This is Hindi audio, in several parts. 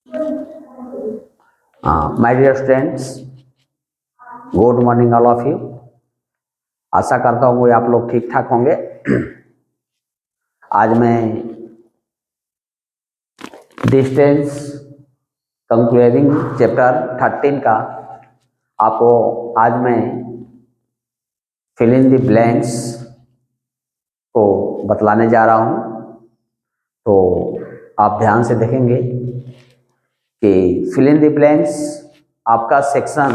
My dear students, good morning all of you. आशा करता हूँ आप लोग ठीक ठाक होंगे। आज मैं डिस्टेंस कंक्लूडिंग चैप्टर 13 का आपको आज मैं फिल इन द ब्लैंक्स को बतलाने जा रहा हूँ। तो आप ध्यान से देखेंगे कि फिल इन द ब्लैंक्स आपका सेक्शन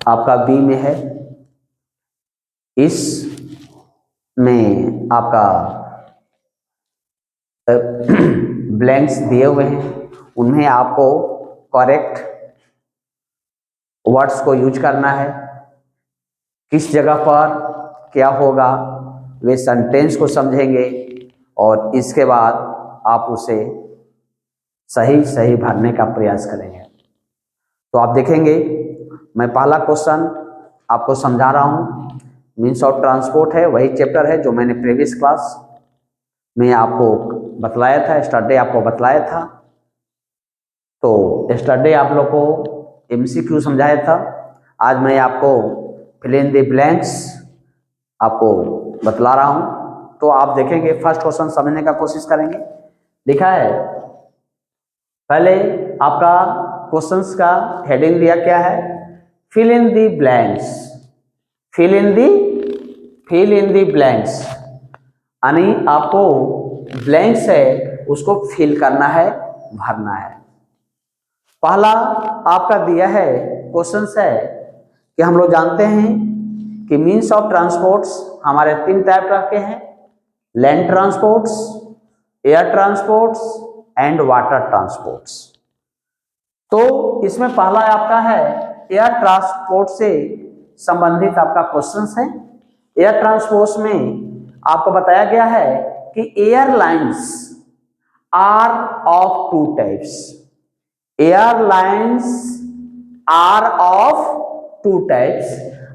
आपका बी में है। इस में आपका ब्लैंक्स दिए हुए हैं, उनमें आपको करेक्ट वर्ड्स को यूज करना है। किस जगह पर क्या होगा वे सेंटेंस को समझेंगे और इसके बाद आप उसे सही सही भरने का प्रयास करेंगे। तो आप देखेंगे, मैं पहला क्वेश्चन आपको समझा रहा हूँ। मीन्स ऑफ ट्रांसपोर्ट है, वही चैप्टर है जो मैंने प्रीवियस क्लास में आपको बतलाया था, यस्टरडे आपको बतलाया था। तो यस्टरडे आप लोग को एमसीक्यू समझाया था। आज मैं आपको फिल इन द ब्लैंक्स आपको बतला रहा हूँ। तो आप देखेंगे, फर्स्ट क्वेश्चन समझने का कोशिश करेंगे। लिखा है, पहले आपका क्वेश्चंस का हेडिंग दिया क्या है, fill in the blanks. Fill in the blanks यानी आपको ब्लैंक्स है उसको फिल करना है, भरना है। पहला आपका दिया है क्वेश्चंस है कि हम लोग जानते हैं कि मीन्स ऑफ ट्रांसपोर्ट्स हमारे 3 टाइप के हैं, land transports, air transports and water transports. तो इसमें पहला आपका है एयर ट्रांसपोर्ट से संबंधित आपका क्वेश्चंस है। एयर ट्रांसपोर्ट्स में आपको बताया गया है कि airlines are of 2 types. Airlines are of 2 types.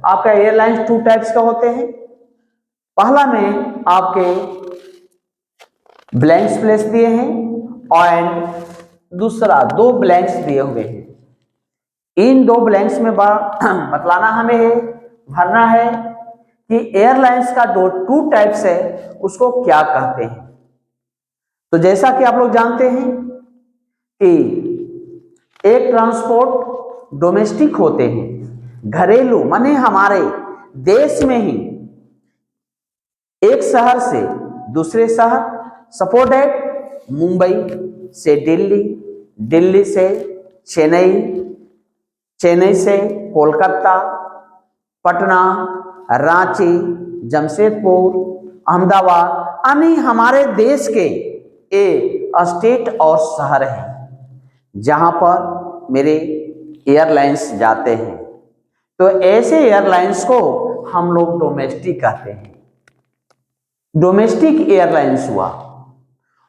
आपका एयरलाइंस 2 टाइप्स का होते हैं। पहला में आपके ब्लैंक्स प्लेस दिए हैं और दूसरा 2 ब्लैंक्स दिए हुए हैं। इन 2 ब्लैंक्स में बतलाना हमें है, भरना है कि एयरलाइंस का 2 टाइप्स है उसको क्या कहते हैं। तो जैसा कि आप लोग जानते हैं कि एक ट्रांसपोर्ट डोमेस्टिक होते हैं, घरेलू, माने हमारे देश में ही एक शहर से दूसरे शहर, सपोज दैट मुंबई से दिल्ली, दिल्ली से चेन्नई, चेन्नई से कोलकाता, पटना, रांची, जमशेदपुर, अहमदाबाद, यानी हमारे देश के स्टेट और शहर हैं जहां पर मेरे एयरलाइंस जाते हैं। तो ऐसे एयरलाइंस को हम लोग डोमेस्टिक कहते हैं। डोमेस्टिक एयरलाइंस हुआ।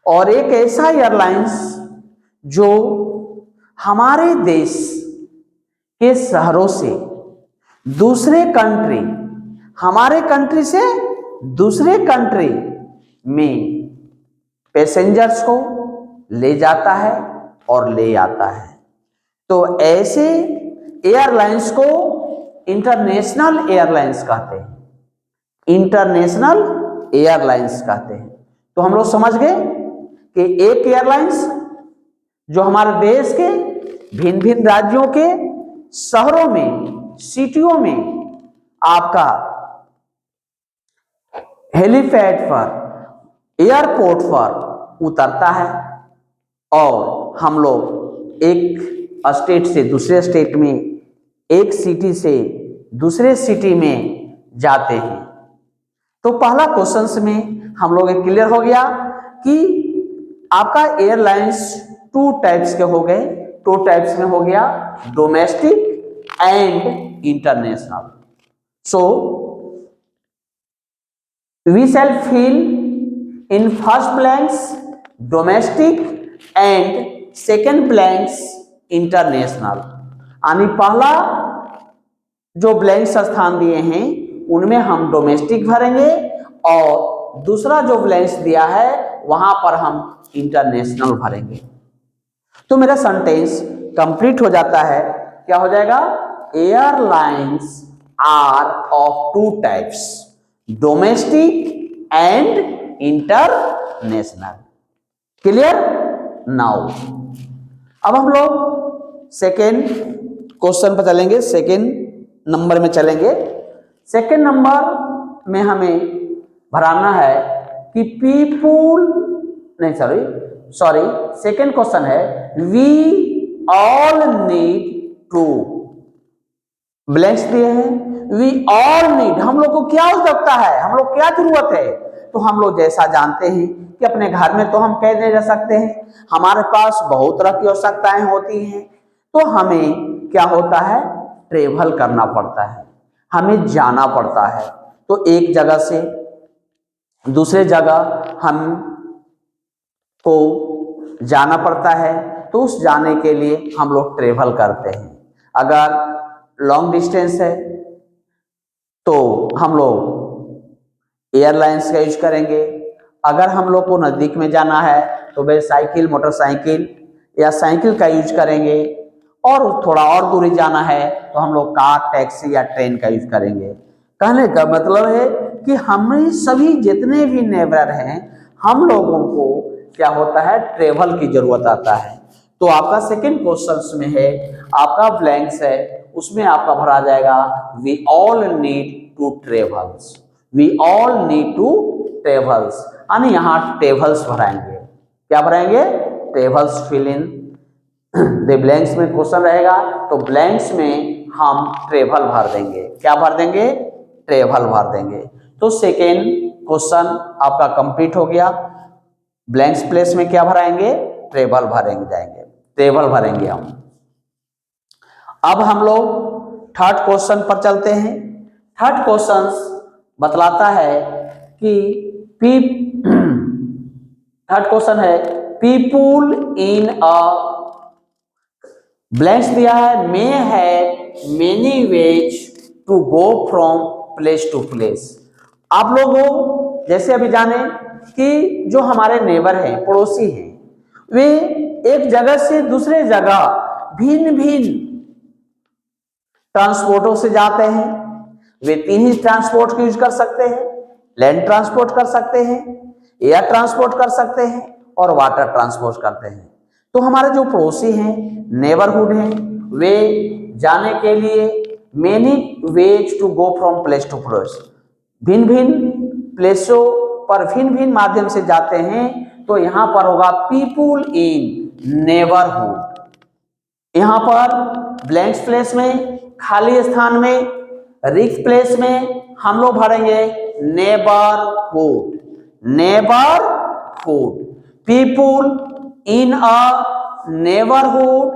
और एक ऐसा एयरलाइंस जो हमारे देश के शहरों से दूसरे कंट्री, हमारे कंट्री से दूसरे कंट्री में पैसेंजर्स को ले जाता है और ले आता है। तो ऐसे एयरलाइंस को इंटरनेशनल एयरलाइंस कहते हैं। इंटरनेशनल एयरलाइंस कहते हैं। तो हम लोग समझ गए कि एक एयरलाइंस जो हमारे देश के भिन्न भिन्न राज्यों के शहरों में, सिटियों में आपका हेलीपैड पर, एयरपोर्ट पर उतरता है और हम लोग एक स्टेट से दूसरे स्टेट में, एक सिटी से दूसरे सिटी में जाते हैं। तो पहला क्वेश्चन में हम लोग क्लियर हो गया कि आपका एयरलाइंस 2 टाइप्स के हो गए। 2 टाइप्स में हो गया, domestic and international. So we shall fill in first blanks domestic and second blanks international. यानी पहला जो ब्लैंक्स स्थान दिए हैं उनमें हम डोमेस्टिक भरेंगे और दूसरा जो ब्लैंक्स दिया है वहां पर हम इंटरनेशनल भरेंगे। तो मेरा सेंटेंस कंप्लीट हो जाता है। क्या हो जाएगा? Airlines are of two types, domestic and international. Clear? Now अब हम लोग सेकेंड क्वेश्चन पर चलेंगे, सेकेंड नंबर में चलेंगे। सेकेंड नंबर में हमें भराना है कि पीपुल, नहीं सॉरी सेकेंड क्वेश्चन है we all need to, blanks दिए हैं। वी ऑल नीड, हम लोग को क्या आवश्यकता है, हम लोग क्या जरूरत है? तो हम लोग जैसा जानते हैं कि अपने घर में तो हम कह नहीं रह सकते हैं, हमारे पास बहुत तरह की आवश्यकताएं होती हैं। तो हमें क्या होता है? ट्रेवल करना पड़ता है, हमें जाना पड़ता है। तो एक जगह से दूसरे जगह हम को जाना पड़ता है, तो उस जाने के लिए हम लोग ट्रेवल करते हैं। अगर लॉन्ग डिस्टेंस है तो हम लोग एयरलाइंस का यूज करेंगे। अगर हम लोग को नज़दीक में जाना है तो वे साइकिल, मोटरसाइकिल या साइकिल का यूज करेंगे, और थोड़ा और दूरी जाना है तो हम लोग कार, टैक्सी या ट्रेन का यूज करेंगे। कहने का मतलब है कि हमें सभी जितने भी नेबर हैं, हम लोगों को क्या होता है? ट्रेवल की जरूरत आता है। तो आपका सेकेंड क्वेश्चन में है, आपका ब्लैंक्स है, उसमें आपका भरा जाएगा we all need to travels. We all need to travels, यानी यहाँ ट्रेवल्स भराएंगे। क्या भराएंगे? Travels. Fill in the blanks में क्वेश्चन रहेगा, तो ब्लैंक्स में हम ट्रेवल भर देंगे। क्या भर देंगे? ट्रेवल भर देंगे। तो सेकेंड क्वेश्चन आपका कंप्लीट हो गया। ब्लैंक्स प्लेस में क्या भराएंगे? ट्रेवल भरेंगे, जाएंगे ट्रेवल भरेंगे हम। अब हम लोग थर्ड क्वेश्चन पर चलते हैं। थर्ड क्वेश्चन बतलाता है कि थर्ड क्वेश्चन है पीपुल इन अ, ब्लैंक्स दिया है, may have many ways to go from place to place. आप लोगों जैसे अभी जाने कि जो हमारे नेबर हैं, पड़ोसी हैं, वे एक जगह से दूसरे जगह भिन्न भिन्न ट्रांसपोर्टों से जाते हैं। वे तीन ही ट्रांसपोर्ट का यूज कर सकते हैं, लैंड ट्रांसपोर्ट कर सकते हैं, एयर ट्रांसपोर्ट कर सकते हैं और वाटर ट्रांसपोर्ट करते हैं। तो हमारे जो पड़ोसी हैं, नेबरहुड हैं, वे जाने के लिए many ways to go from place to place, भिन्न भिन्न प्लेसों पर भिन्न भिन्न माध्यम से जाते हैं। तो यहां पर होगा पीपुल इन नेबरहुड। यहां पर ब्लैंक्स प्लेस में, खाली स्थान में, रिक्त प्लेस में हम लोग भरेंगे neighbourhood. Neighbourhood, people in a neighbourhood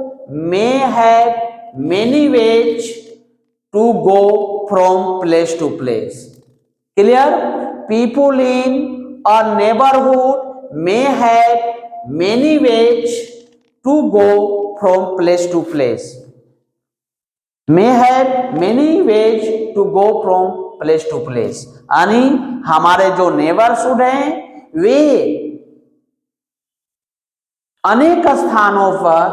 may have many ways to go from place to place. Clear? People in a neighbourhood may have many ways to go from place to place. May have many ways to go from place to place, यानी हमारे जो नेबरहुड हैं वे अनेक स्थानों पर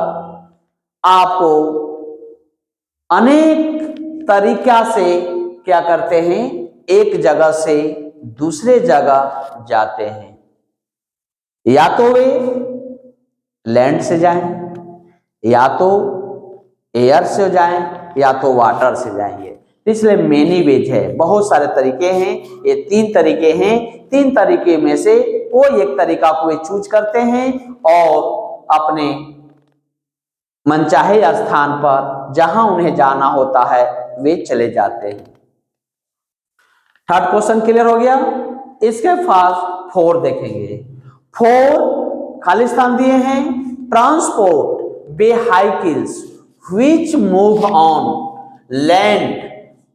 आपको अनेक तरीका से क्या करते हैं? एक जगह से दूसरे जगह जाते हैं। या तो वे लैंड से जाएं, या तो एयर से जाएं, या तो वाटर से जाएंगे। इसलिए मेनी वेज है, बहुत सारे तरीके हैं। ये तीन तरीके हैं, तीन तरीके में से कोई एक तरीका को वे चूज करते हैं और अपने मनचाहे स्थान पर जहां उन्हें जाना होता है वे चले जाते हैं। थर्ड क्वेश्चन क्लियर हो गया। इसके पास फोर देखेंगे। फोर खाली स्थान दिए हैं, transport vehicles which move on land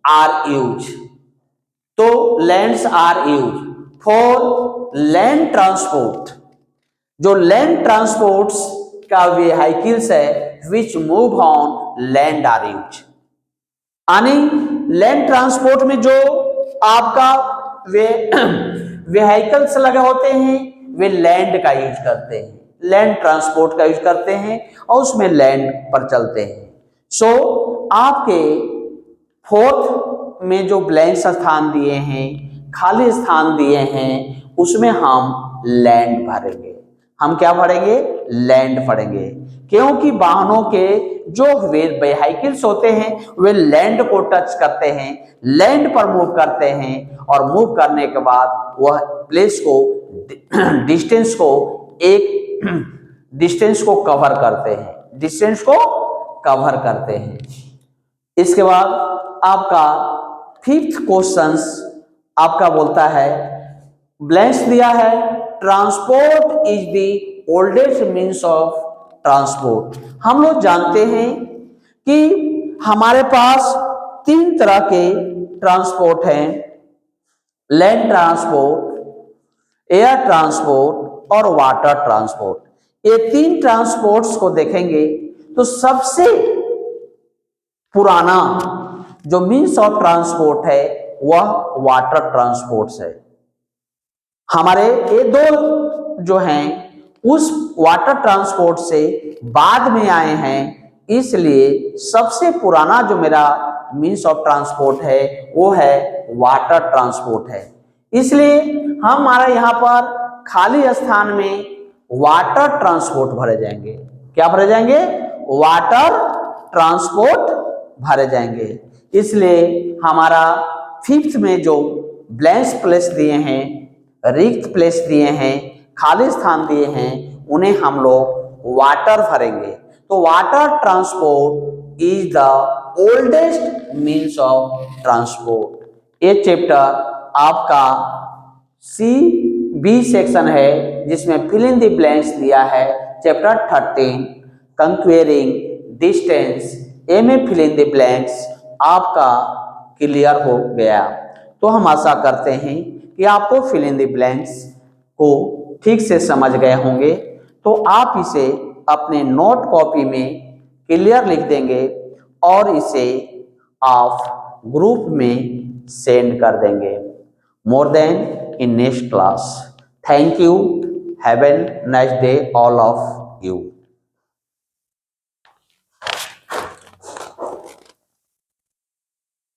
are use. तो lands are use for land transport. जो लैंड ट्रांसपोर्ट्स का व्हीकल्स है which move on land are use, यानी लैंड ट्रांसपोर्ट में जो आपका वे व्हीकल्स लगे होते हैं वे लैंड का यूज करते हैं, लैंड ट्रांसपोर्ट का यूज करते हैं और उसमें लैंड पर चलते हैं। सो आपके फोर्थ में जो ब्लैंक स्थान दिए हैं, खाली स्थान दिए हैं, उसमें हम लैंड भरेंगे। हम क्या भरेंगे? लैंड भरेंगे, क्योंकि वाहनों के जो व्हीकल्स होते हैं वे लैंड को टच करते हैं, लैंड पर मूव करते हैं और मूव करने के बाद वह प्लेस को डिस्टेंस को कवर करते हैं, डिस्टेंस को कवर करते हैं। इसके बाद आपका फिफ्थ क्वेश्चंस आपका बोलता है, ब्लैंक्स दिया है, transport is the oldest means of transport. हम लोग जानते हैं कि हमारे पास 3 तरह के ट्रांसपोर्ट हैं, लैंड ट्रांसपोर्ट, एयर ट्रांसपोर्ट और वाटर ट्रांसपोर्ट। ये 3 ट्रांसपोर्ट्स को देखेंगे तो सबसे पुराना जो मीन्स ऑफ ट्रांसपोर्ट है वह वाटर ट्रांसपोर्ट है। हमारे ये 2 जो हैं उस वाटर ट्रांसपोर्ट से बाद में आए हैं, इसलिए सबसे पुराना जो मेरा मीन्स ऑफ ट्रांसपोर्ट है वो है वाटर ट्रांसपोर्ट है। इसलिए हमारा यहाँ पर खाली स्थान में वाटर ट्रांसपोर्ट भरे जाएंगे। क्या भरे जाएंगे? वाटर ट्रांसपोर्ट भरे जाएंगे। इसलिए हमारा फिफ्थ में जो ब्लैंक प्लेस दिए हैं, रिक्त प्लेस दिए हैं, खाली स्थान दिए हैं, उन्हें हम लोग वाटर भरेंगे। तो water transport is the oldest means of transport. ये चैप्टर आपका बी सेक्शन है जिसमें फिल इन द ब्लैंक्स दिया है। चैप्टर 13 कंक्वेरिंग डिस्टेंस, ए में फिल इन द ब्लैंक्स आपका क्लियर हो गया। तो हम आशा करते हैं कि आपको फिल इन द ब्लैंक्स को ठीक से समझ गए होंगे। तो आप इसे अपने नोट कॉपी में क्लियर लिख देंगे और इसे आप ग्रुप में सेंड कर देंगे। More then in next class. Thank you. Have a nice day all of you.